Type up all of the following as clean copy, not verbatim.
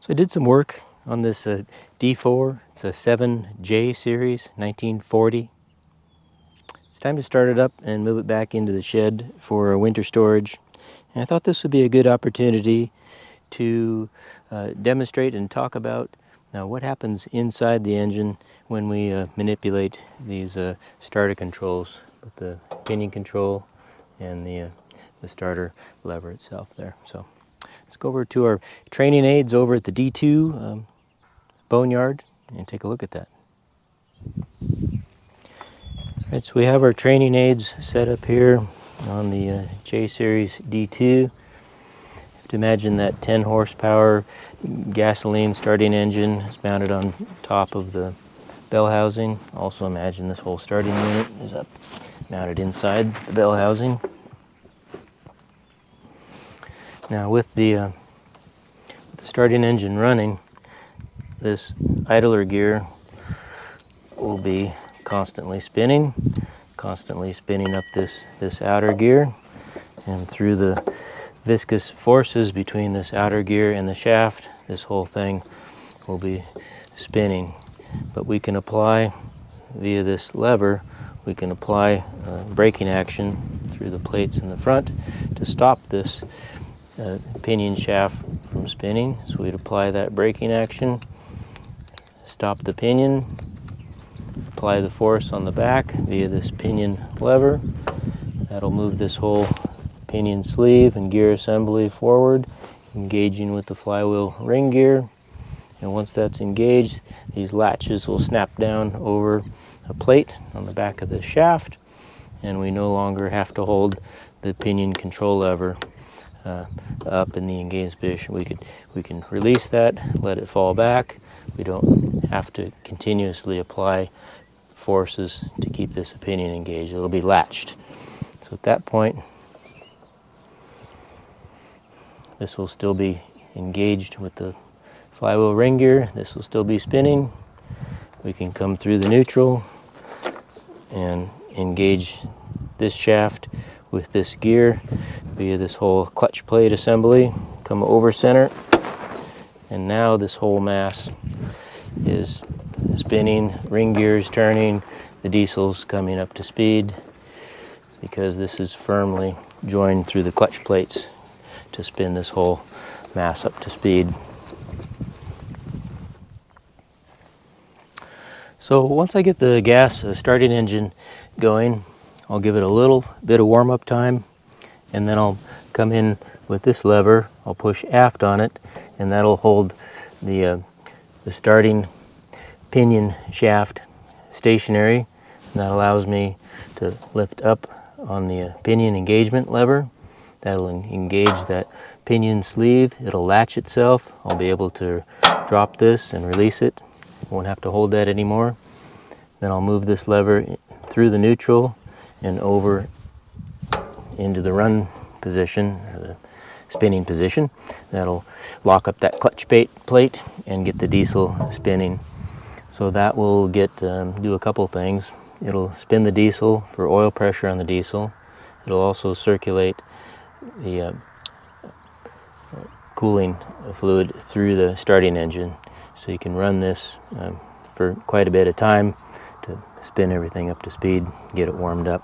So I did some work on this D4. It's a 7J series, 1940. It's time to start it up and move it back into the shed for winter storage. And I thought this would be a good opportunity to demonstrate and talk about what happens inside the engine when we manipulate these starter controls with the pinion control and the starter lever itself there. So let's go over to our training aids over at the D2 boneyard and take a look at that. All right, so we have our training aids set up here on the J Series D2. To imagine that 10 horsepower gasoline starting engine is mounted on top of the bell housing. Also imagine this whole starting unit is up mounted inside the bell housing. Now with the starting engine running, this idler gear will be constantly spinning up this outer gear, and through the viscous forces between this outer gear and the shaft, this whole thing will be spinning. But we can apply, via this lever, we can apply braking action through the plates in the front to stop this pinion shaft from spinning. So we'd apply that braking action, stop the pinion, apply the force on the back via this pinion lever. That'll move this whole pinion sleeve and gear assembly forward, engaging with the flywheel ring gear. And once that's engaged, these latches will snap down over a plate on the back of the shaft, and we no longer have to hold the pinion control lever up in the engaged position. We can release that, let it fall back. We don't have to continuously apply forces to keep this pinion engaged. It'll be latched. So at that point, this will still be engaged with the flywheel ring gear. This will still be spinning. We can come through the neutral and engage this shaft with this gear via this whole clutch plate assembly. Come over center, and now this whole mass is spinning, ring gears turning, the diesel's coming up to speed because this is firmly joined through the clutch plates to spin this whole mass up to speed. So once I get the gas starting engine going, I'll give it a little bit of warm-up time, and then I'll come in with this lever. I'll push aft on it, and that'll hold the starting pinion shaft stationary, and that allows me to lift up on the pinion engagement lever. That'll engage that pinion sleeve. It'll latch itself. I'll be able to drop this and release it. Won't have to hold that anymore. Then I'll move this lever through the neutral and over into the run position, or the spinning position. That'll lock up that clutch plate and get the diesel spinning. So that will do a couple things. It'll spin the diesel for oil pressure on the diesel. It'll also circulate the cooling fluid through the starting engine, so you can run this for quite a bit of time to spin everything up to speed, get it warmed up.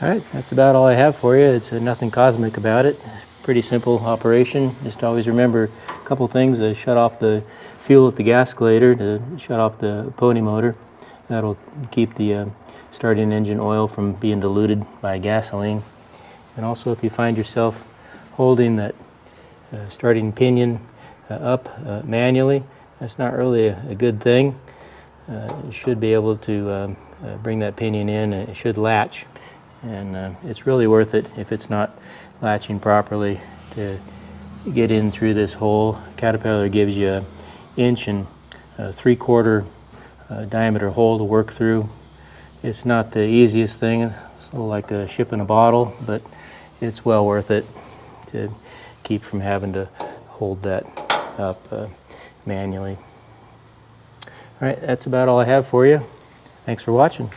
All right, that's about all I have for you. It's nothing cosmic about it. Pretty simple operation. Just always remember a couple things: to shut off the fuel at the gascolator, to shut off the pony motor. That'll keep the starting engine oil from being diluted by gasoline. And also, if you find yourself holding that starting pinion up manually, that's not really a good thing. You should be able to bring that pinion in, and it should latch. And it's really worth it if it's not latching properly to get in through this hole. Caterpillar gives you an 1 3/4 diameter hole to work through. It's not the easiest thing. It's a little like a ship in a bottle, but it's well worth it to keep from having to hold that up manually. All right, that's about all I have for you. Thanks for watching.